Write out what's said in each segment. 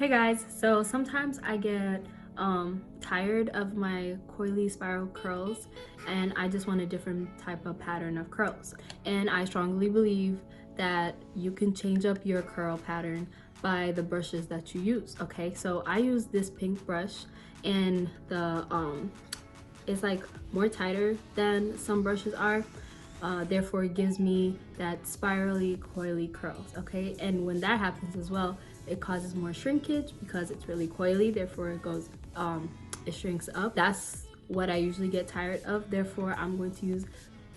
Hey guys, so sometimes I get tired of my coily spiral curls and I just want a different type of pattern of curls. And I strongly believe that you can change up your curl pattern by the brushes that you use. Okay, so I use this pink brush and the it's like more tighter than some brushes are. Therefore it gives me that spirally coily curls. Okay, and when that happens as well, it causes more shrinkage because it's really coily, therefore it goes it shrinks up. That's what I usually get tired of, therefore I'm going to use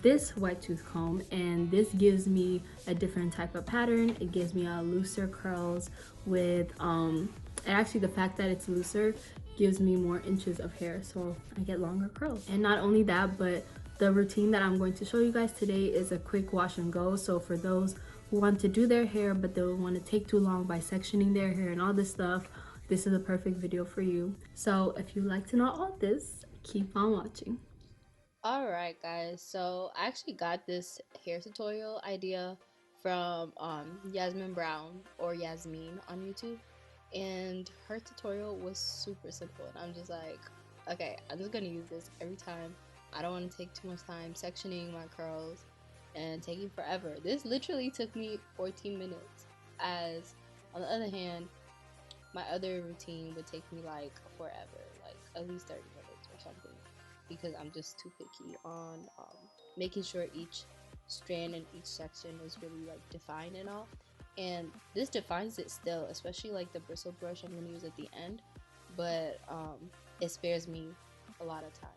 this white tooth comb, and this gives me a different type of pattern. It gives me a looser curls with and actually the fact that it's looser gives me more inches of hair, so I get longer curls. And not only that, but the routine that I'm going to show you guys today is a quick wash and go. So for those who want to do their hair but they don't want to take too long by sectioning their hair and all this stuff, this is a perfect video for you. So if you'd like to know all this, keep on watching. Alright guys, so I actually got this hair tutorial idea from Yasmin Brown or Yasmin on YouTube, and her tutorial was super simple and I'm just like, okay, I'm just gonna use this every time. I don't want to take too much time sectioning my curls and taking forever. This literally took me 14 minutes, as on the other hand my other routine would take me like forever, like at least 30 minutes or something, because I'm just too picky on making sure each strand and each section is really like defined and all. And this defines it still, especially like the bristle brush I'm gonna use at the end, but it spares me a lot of time.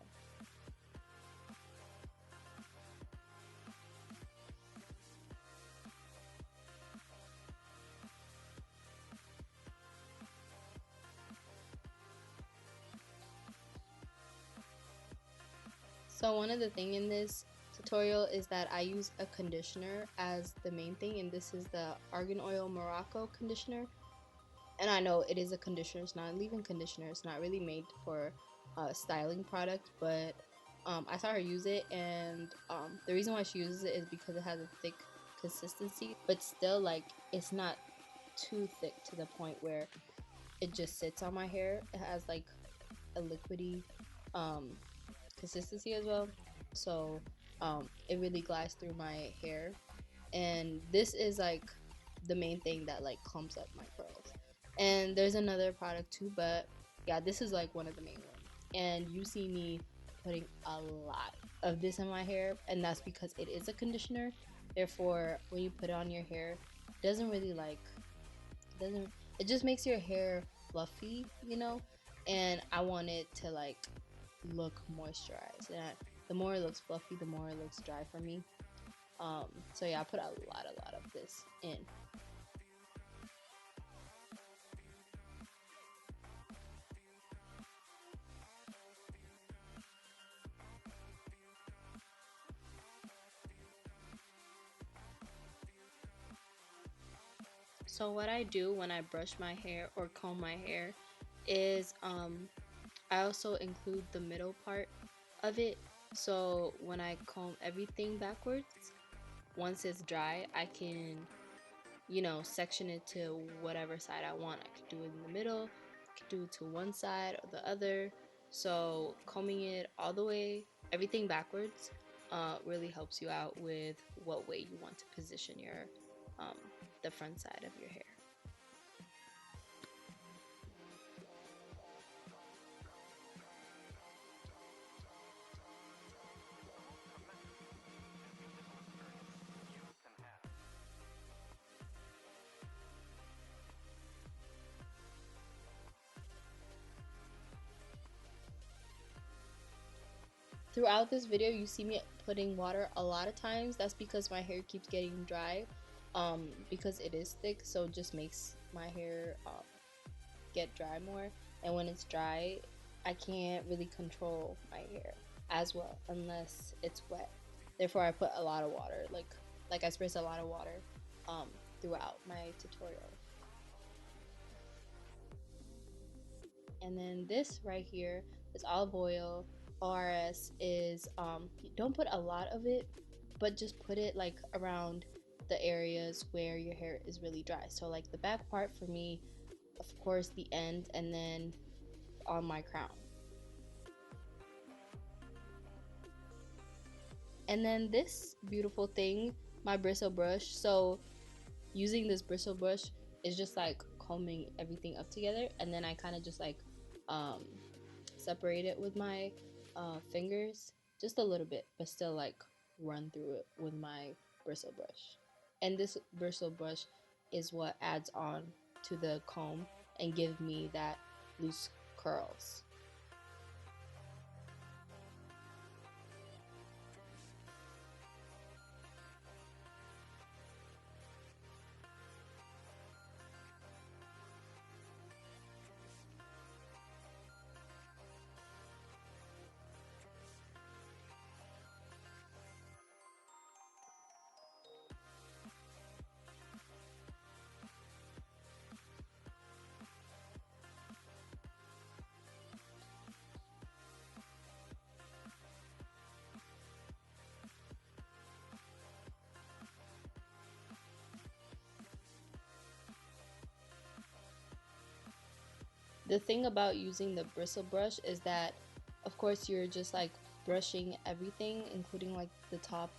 So one of the thing in this tutorial is that I use a conditioner as the main thing, and this is the Argan Oil Morocco conditioner. And I know it is a conditioner, it's not a leave-in conditioner, it's not really made for a styling product, but I saw her use it, and the reason why she uses it is because it has a thick consistency, but still like it's not too thick to the point where it just sits on my hair. It has like a liquidy um, consistency as well, so it really glides through my hair, and this is like the main thing that like clumps up my curls. And there's another product too, but yeah, this is like one of the main ones. And you see me putting a lot of this in my hair, and that's because it is a conditioner. Therefore, when you put it on your hair, it doesn't really like doesn't it just makes your hair fluffy, you know? And I want it to like look moisturized. And the more it looks fluffy, the more it looks dry for me. So yeah, I put a lot of this in. So what I do when I brush my hair or comb my hair is I also include the middle part of it. So when I comb everything backwards, once it's dry, I can, you know, section it to whatever side I want. I could do it in the middle, I could do it to one side or the other. So combing it all the way, everything backwards, really helps you out with what way you want to position your um, the front side of your hair. Throughout this video, you see me putting water a lot of times. That's because my hair keeps getting dry, because it is thick, so it just makes my hair get dry more. And when it's dry, I can't really control my hair as well unless it's wet. Therefore, I put a lot of water, like I spritz a lot of water um, throughout my tutorial. And then this right here is olive oil. ORS is don't put a lot of it, but just put it like around the areas where your hair is really dry. So like the back part for me, of course the end, and then on my crown. And then this beautiful thing, my bristle brush. So using this bristle brush is just like combing everything up together, and then I kind of just like um, separate it with my fingers just a little bit, but still like run through it with my bristle brush. And this bristle brush is what adds on to the comb and give me that loose curls. The thing about using the bristle brush is that, of course, you're just like brushing everything, including like the top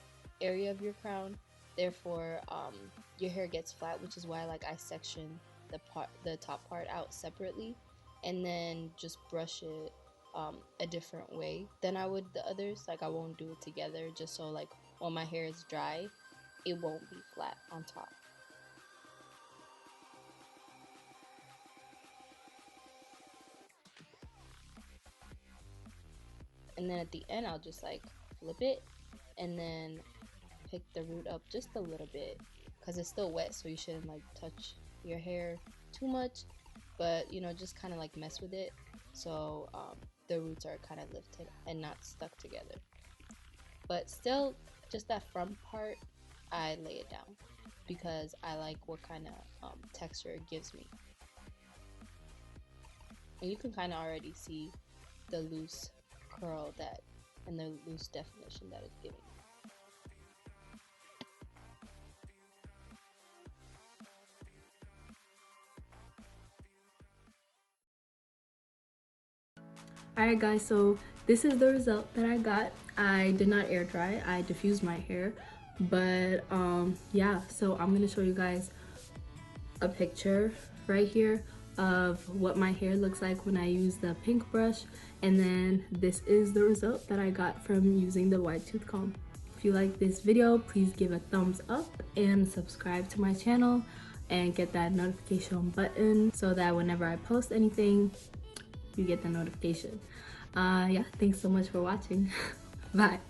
area of your crown. Therefore, your hair gets flat, which is why like I section the top part out separately, and then just brush it a different way than I would the others. Like I won't do it together, just so like when my hair is dry, it won't be flat on top. And then at the end, I'll just like flip it and then pick the root up just a little bit, because it's still wet, so you shouldn't like touch your hair too much, but you know, just kind of like mess with it so the roots are kind of lifted and not stuck together. But still, just that front part, I lay it down because I like what kind of texture it gives me. And you can kind of already see the loose curl that and the loose definition that it's giving. Alright guys, so this is the result that I got. I did not air dry, I diffused my hair, but yeah, so I'm gonna show you guys a picture right here of what my hair looks like when I use the pink brush, and then this is the result that I got from using the wide tooth comb. If you like this video, please give a thumbs up and subscribe to my channel and get that notification button so that whenever I post anything, you get the notification. Yeah, thanks so much for watching. Bye.